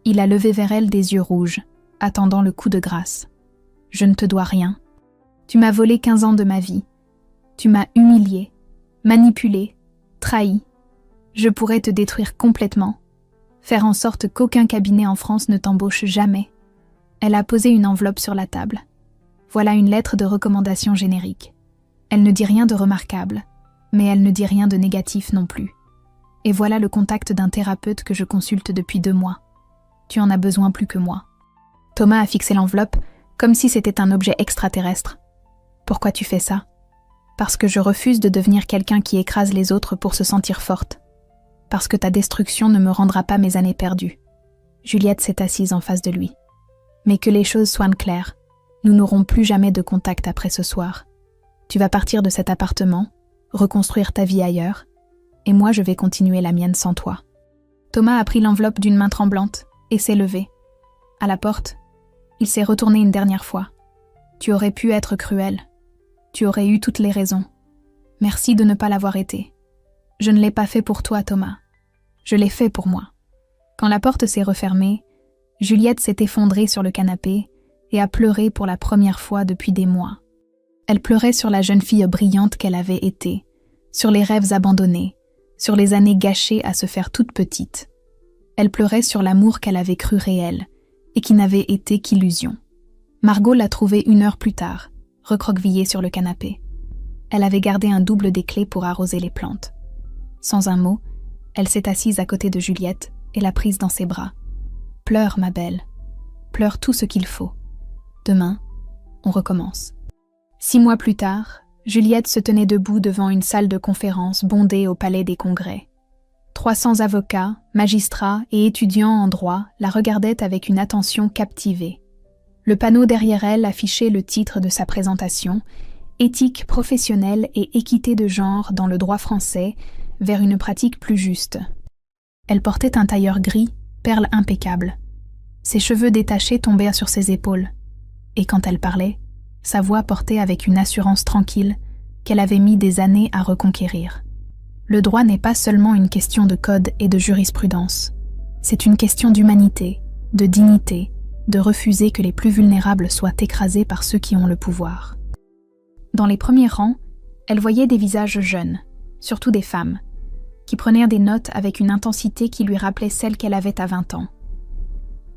Il a levé vers elle des yeux rouges, attendant le coup de grâce. « Je ne te dois rien. Tu m'as volé 15 ans de ma vie. Tu m'as humilié, manipulé, trahi. Je pourrais te détruire complètement, faire en sorte qu'aucun cabinet en France ne t'embauche jamais. » Elle a posé une enveloppe sur la table. Voilà une lettre de recommandation générique. Elle ne dit rien de remarquable, mais elle ne dit rien de négatif non plus. Et voilà le contact d'un thérapeute que je consulte depuis 2 mois. Tu en as besoin plus que moi. Thomas a fixé l'enveloppe comme si c'était un objet extraterrestre. Pourquoi tu fais ça ? Parce que je refuse de devenir quelqu'un qui écrase les autres pour se sentir forte. Parce que ta destruction ne me rendra pas mes années perdues. Juliette s'est assise en face de lui. Mais que les choses soient claires, nous n'aurons plus jamais de contact après ce soir. Tu vas partir de cet appartement, reconstruire ta vie ailleurs, et moi je vais continuer la mienne sans toi. Thomas a pris l'enveloppe d'une main tremblante et s'est levé. À la porte, il s'est retourné une dernière fois. Tu aurais pu être cruel. Tu aurais eu toutes les raisons. Merci de ne pas l'avoir été. Je ne l'ai pas fait pour toi, Thomas. Je l'ai fait pour moi. Quand la porte s'est refermée, Juliette s'est effondrée sur le canapé et a pleuré pour la première fois depuis des mois. Elle pleurait sur la jeune fille brillante qu'elle avait été, sur les rêves abandonnés, sur les années gâchées à se faire toute petite. Elle pleurait sur l'amour qu'elle avait cru réel et qui n'avait été qu'illusion. Margot l'a trouvée 1 heure plus tard, recroquevillée sur le canapé. Elle avait gardé un double des clés pour arroser les plantes. Sans un mot, elle s'est assise à côté de Juliette et l'a prise dans ses bras. « Pleure, ma belle. Pleure tout ce qu'il faut. Demain, on recommence. » 6 mois plus tard, Juliette se tenait debout devant une salle de conférence bondée au Palais des Congrès. 300 avocats, magistrats et étudiants en droit la regardaient avec une attention captivée. Le panneau derrière elle affichait le titre de sa présentation « Éthique professionnelle et équité de genre dans le droit français vers une pratique plus juste ». Elle portait un tailleur gris, perle impeccable. Ses cheveux détachés tombaient sur ses épaules. Et quand elle parlait, sa voix portait avec une assurance tranquille qu'elle avait mis des années à reconquérir. Le droit n'est pas seulement une question de code et de jurisprudence. C'est une question d'humanité, de dignité, de refuser que les plus vulnérables soient écrasés par ceux qui ont le pouvoir. Dans les premiers rangs, elle voyait des visages jeunes, surtout des femmes, qui prenaient des notes avec une intensité qui lui rappelait celle qu'elle avait à 20 ans.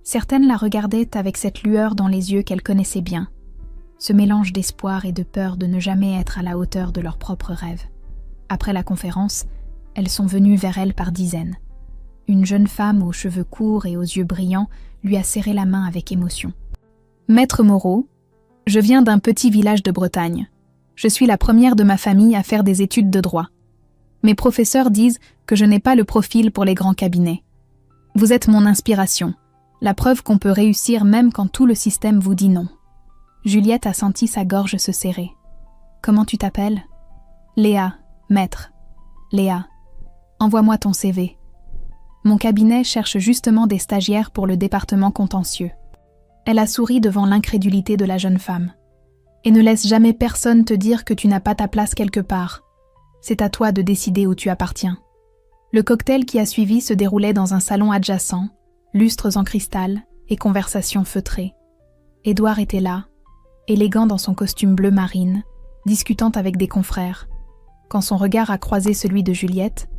Certaines la regardaient avec cette lueur dans les yeux qu'elle connaissait bien, ce mélange d'espoir et de peur de ne jamais être à la hauteur de leurs propres rêves. Après la conférence, elles sont venues vers elle par dizaines. Une jeune femme aux cheveux courts et aux yeux brillants lui a serré la main avec émotion. « Maître Moreau, je viens d'un petit village de Bretagne. Je suis la première de ma famille à faire des études de droit. Mes professeurs disent que je n'ai pas le profil pour les grands cabinets. Vous êtes mon inspiration, la preuve qu'on peut réussir même quand tout le système vous dit non. » Juliette a senti sa gorge se serrer. « Comment tu t'appelles ?»« Léa, maître. Léa, envoie-moi ton CV. Mon cabinet cherche justement des stagiaires pour le département contentieux. » Elle a souri devant l'incrédulité de la jeune femme. « Et ne laisse jamais personne te dire que tu n'as pas ta place quelque part. C'est à toi de décider où tu appartiens. » Le cocktail qui a suivi se déroulait dans un salon adjacent, lustres en cristal et conversations feutrées. Édouard était là, élégant dans son costume bleu marine, discutant avec des confrères. Quand son regard a croisé celui de Juliette,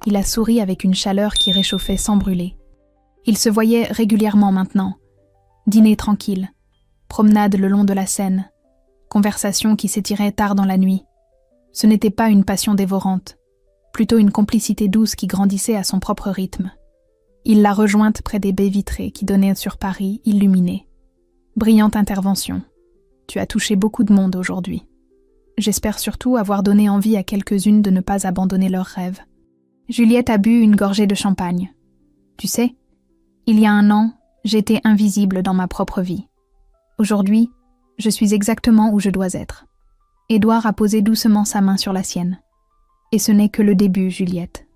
il a souri avec une chaleur qui réchauffait sans brûler. Ils se voyaient régulièrement maintenant. Dîner tranquille, promenade le long de la Seine, conversation qui s'étirait tard dans la nuit. Ce n'était pas une passion dévorante, plutôt une complicité douce qui grandissait à son propre rythme. Il l'a rejointe près des baies vitrées qui donnaient sur Paris illuminé. Brillante intervention. Tu as touché beaucoup de monde aujourd'hui. J'espère surtout avoir donné envie à quelques-unes de ne pas abandonner leurs rêves. Juliette a bu une gorgée de champagne. Tu sais, il y a 1 an, J'étais invisible dans ma propre vie. Aujourd'hui, je suis exactement où je dois être. Édouard a posé doucement sa main sur la sienne. Et ce n'est que le début, Juliette.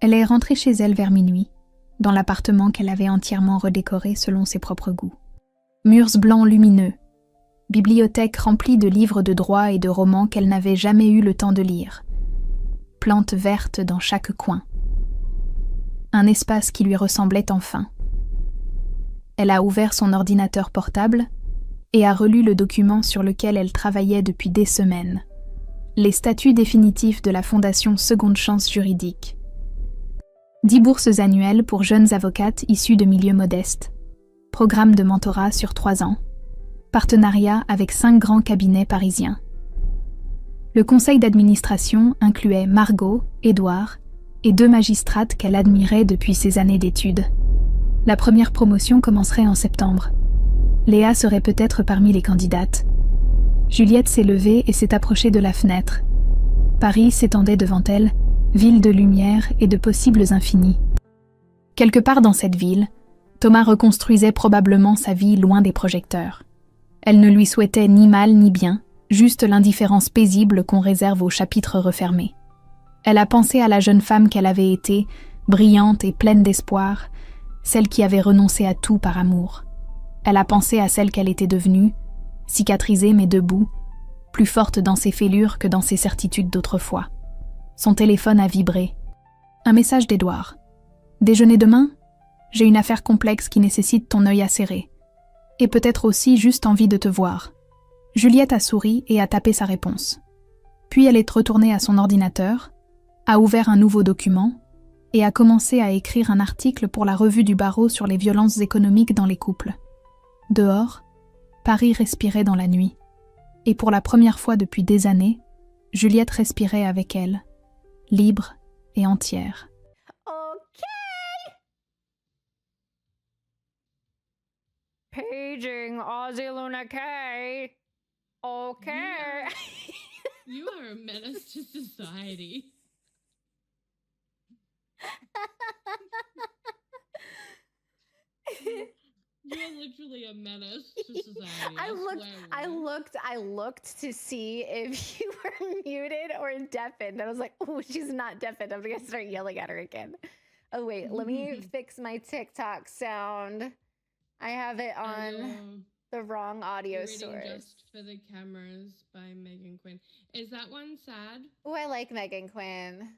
Elle est rentrée chez elle vers minuit, dans l'appartement qu'elle avait entièrement redécoré selon ses propres goûts. Murs blancs lumineux, bibliothèque remplie de livres de droit et de romans qu'elle n'avait jamais eu le temps de lire, plantes vertes dans chaque coin. Un espace qui lui ressemblait enfin. Elle a ouvert son ordinateur portable et a relu le document sur lequel elle travaillait depuis des semaines. Les statuts définitifs de la Fondation Seconde Chance Juridique. 10 bourses annuelles pour jeunes avocates issues de milieux modestes. Programme de mentorat sur 3 ans. Partenariat avec 5 grands cabinets parisiens. Le conseil d'administration incluait Margot, Édouard et 2 magistrates qu'elle admirait depuis ses années d'études. La première promotion commencerait en septembre. Léa serait peut-être parmi les candidates. Juliette s'est levée et s'est approchée de la fenêtre. Paris s'étendait devant elle, ville de lumière et de possibles infinis. Quelque part dans cette ville, Thomas reconstruisait probablement sa vie loin des projecteurs. Elle ne lui souhaitait ni mal ni bien, juste l'indifférence paisible qu'on réserve aux chapitres refermés. Elle a pensé à la jeune femme qu'elle avait été, brillante et pleine d'espoir, celle qui avait renoncé à tout par amour. Elle a pensé à celle qu'elle était devenue, cicatrisée mais debout, plus forte dans ses fêlures que dans ses certitudes d'autrefois. Son téléphone a vibré. Un message d'Édouard. « Déjeuner demain ? J'ai une affaire complexe qui nécessite ton œil acéré. Et peut-être aussi juste envie de te voir. » Juliette a souri et a tapé sa réponse. Puis elle est retournée à son ordinateur, a ouvert un nouveau document et a commencé à écrire un article pour la revue du barreau sur les violences économiques dans les couples. Dehors, Paris respirait dans la nuit. Et pour la première fois depuis des années, Juliette respirait avec elle, libre et entière. Paging Aussie Luna K. Okay. You are a menace to society. You're literally a menace to society. I looked to see if you were muted or deafened. I was like, oh, she's not deafened. I'm gonna start yelling at her again. Oh wait, let me fix my TikTok sound. I have it on the wrong audio source. Just for the Cameras by Megan Quinn. Is that one sad? Oh, I like Megan Quinn.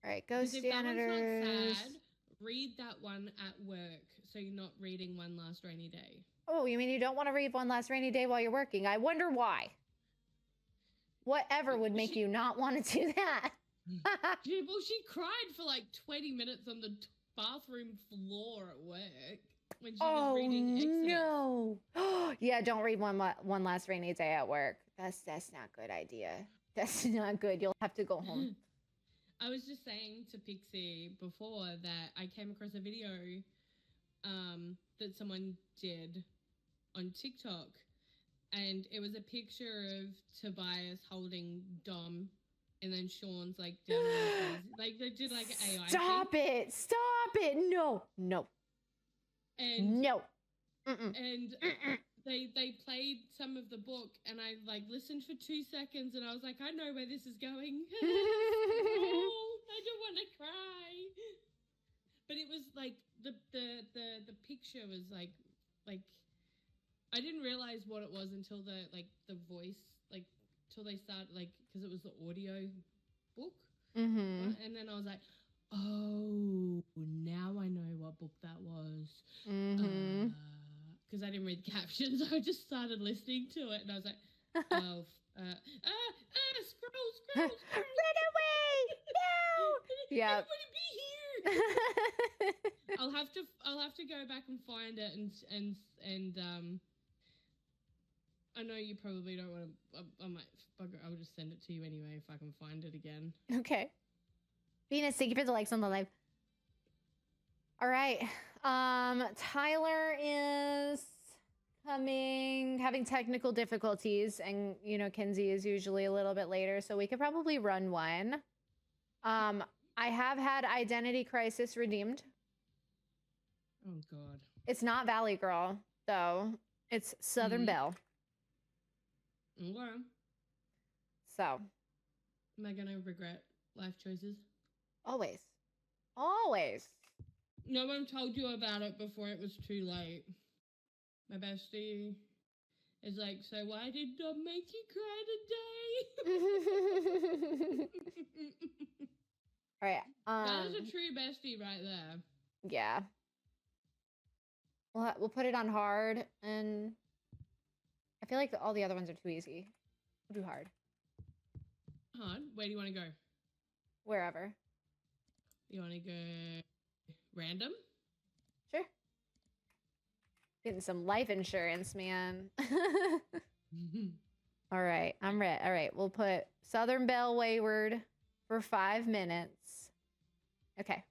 All right, Ghost Janitors. If that one's not sad, read that one at work so you're not reading One Last Rainy Day. Oh, you mean you don't want to read One Last Rainy Day while you're working? I wonder why. Whatever would make you not want to do that? Yeah, well, she cried for like 20 minutes on the bathroom floor at work when she was reading Exodus. No. Yeah, don't read one Last Rainy Day at work. That's not a good idea. That's not good. You'll have to go home. I was just saying to Pixie before that I came across a video that someone did on TikTok, and it was a picture of Tobias holding Dom, and then Sean's like down on his, like they did like an AI. Stop it! No. And no. And they played some of the book, and I like listened for 2 seconds, and I was like, I know where this is going. I don't want to cry. But it was like the picture was like I didn't realize what it was until the voice, like till they started, like, because it was the audio book. Mm-hmm. And then I was like, oh, now I know what book that was. Mm-hmm. Because I didn't read the captions. I just started listening to it, and I was like, oh, scroll. Run away! No! Yeah. I don't want to be here. I'll have to go back and find it, and I know you probably don't want to. I might. I'll just send it to you anyway if I can find it again. Okay. Venus, thank you for the likes on the live. All right. Tyler is having technical difficulties, and Kenzie is usually a little bit later, so we could probably run one. I have had Identity Crisis redeemed. Oh God. It's not Valley Girl, though. It's Southern Belle. Okay. So. Am I gonna regret life choices? Always. Always. No one told you about it before it was too late. My bestie is like, so why did I make you cry today? All right. That is a true bestie right there. Yeah. We'll put it on hard, and I feel like all the other ones are too easy. We'll do hard. Hard? Where do you want to go? Wherever. You want to go random? Sure. Getting some life insurance, man. All right, I'm ready. All right, we'll put Southern Belle Wayward for 5 minutes. Okay.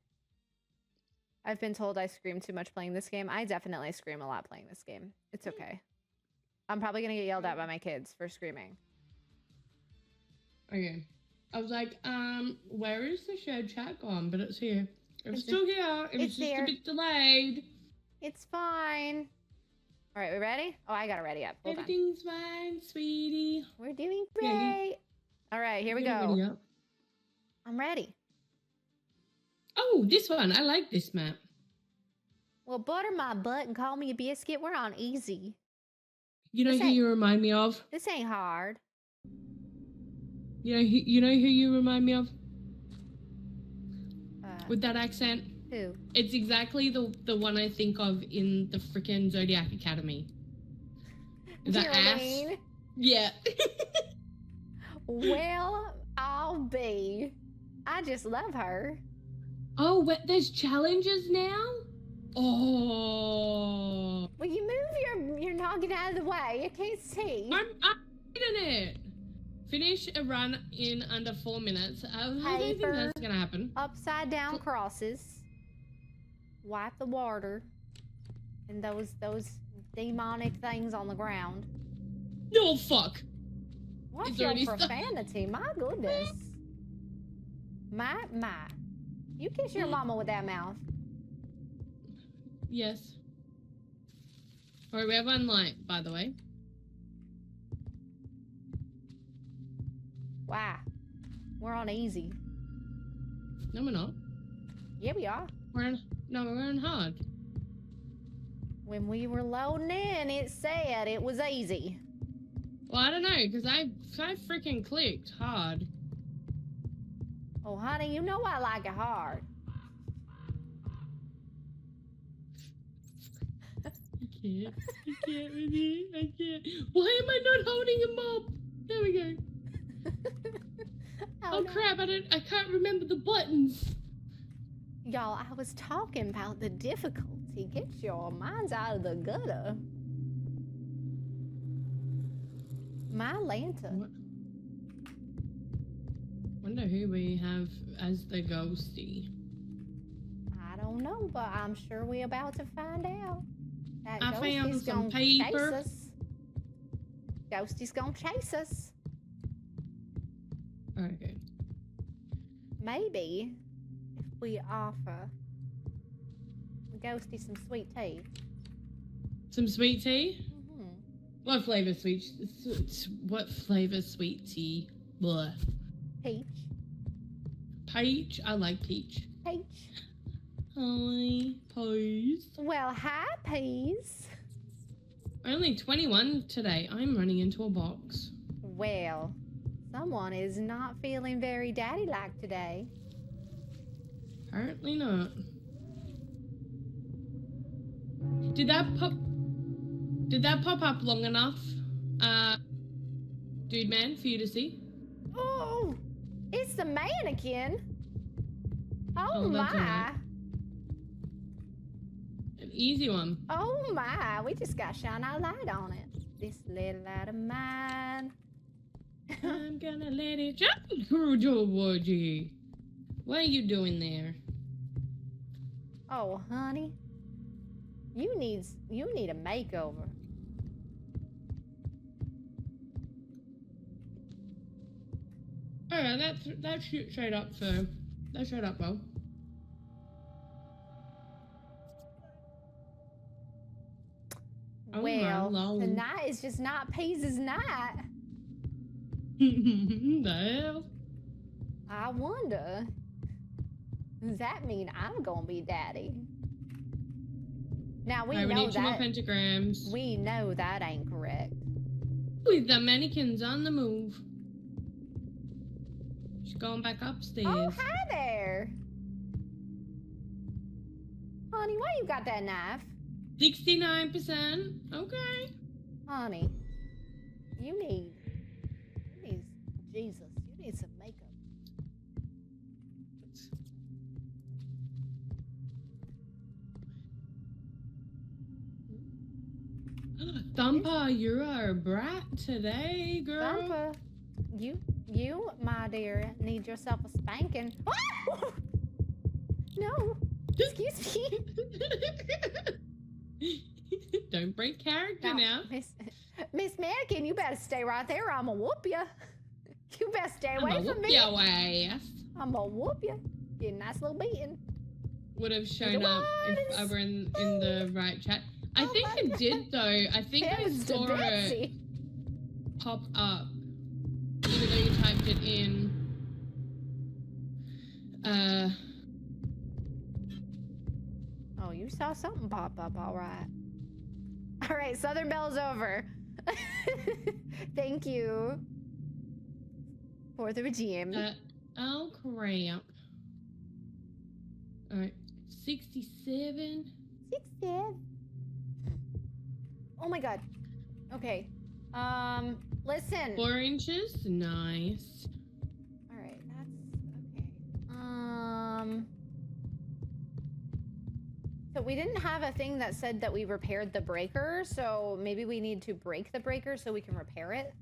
I've been told I scream too much playing this game. I definitely scream a lot playing this game. It's okay. I'm probably going to get yelled at by my kids for screaming. Okay. I was like, where is the shared chat gone? But it's here. It's still here. It was just here. a bit delayed. It's fine. All right, we ready? Oh, I got it ready up. Hold on. Everything's fine, sweetie. We're doing great. All right, here we go. I'm ready. Oh, this one. I like this map. Well, butter my butt and call me a biscuit. We're on easy. You know who you remind me of? This ain't hard. You know who you remind me of? With that accent? Who? It's exactly the one I think of in the freaking Zodiac Academy. The Geraldine? ass. Yeah. Well, I'll be. I just love her. Oh, there's challenges now? Oh. Will you move your noggin out of the way? I can't see. I'm reading it. Finish a run in under 4 minutes. I don't think that's gonna happen. Upside down crosses. Wipe the water. And those demonic things on the ground. No, fuck. What's your profanity? My goodness. My. You kiss your mama with that mouth. Yes. Alright, we have one light, by the way. Wow. We're on easy. No, we're not. Yeah, we are. We're on hard. When we were loading in, it said it was easy. Well, I don't know, because I freaking clicked hard. Oh, honey, you know I like it hard. I can't with you. I can't. Why am I not holding him up? There we go. Oh no. Crap, I can't remember the buttons. Y'all, I was talking about the difficulty. Get your minds out of the gutter. My lantern. What? Wonder who we have as the ghosty. I don't know, but I'm sure we're about to find out. That I found some paper. Chase us. Ghosty's gonna chase us. Okay. Maybe if we offer Ghosty some sweet tea. Some sweet tea? Mm-hmm. What flavor sweet? What flavor sweet tea? Blah. Peach. Peach? I like peach. Peach. Hi, peas. Well, hi, peas. Only 21 today. I'm running into a box. Well, someone is not feeling very daddy-like today. Apparently not. Did that pop up long enough, dude man, for you to see? Oh, it's the mannequin. Oh my. Right. An easy one. Oh my, we just got to shine our light on it. This little light of mine. I'm gonna let it shine through your body. What are you doing there? Oh, honey. You need a makeover. Alright, that showed up, so that showed up well. Oh, Well, lol. tonight is just not Pease's night. The hell? I wonder. Does that mean I'm gonna be daddy? Now we Alright, we know need 2 more that pentagrams. we know that ain't correct. With the mannequins on the move. She's going back upstairs. Oh, hi there. Honey, why you got that knife? 69%. Okay. Honey, you need Jesus. You need some makeup. Thumper, you are a brat today, girl. Thumper, you, my dear, need yourself a spanking. Ah! No, excuse me. Don't break character now. Miss Mannequin, you better stay right there. Or I'ma whoop you. You better stay away I'ma from whoop me. your ass. I'ma whoop you. Get a nice little beating. Would have shown up if I were in the right chat. I think it did though. I think I Heavens to saw it Betsy. pop up, even though you typed it in. Oh, you saw something pop up, all right. All right, Southern Bell's over. Thank you for the regime. Oh crap. All right, 67. 67. Oh my god. Okay. Listen. 4 inches. Nice. All right, that's okay. So we didn't have a thing that said that we repaired the breaker, so maybe we need to break the breaker so we can repair it.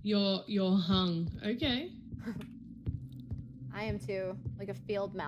You're hung. Okay. I am too, like a field mouse.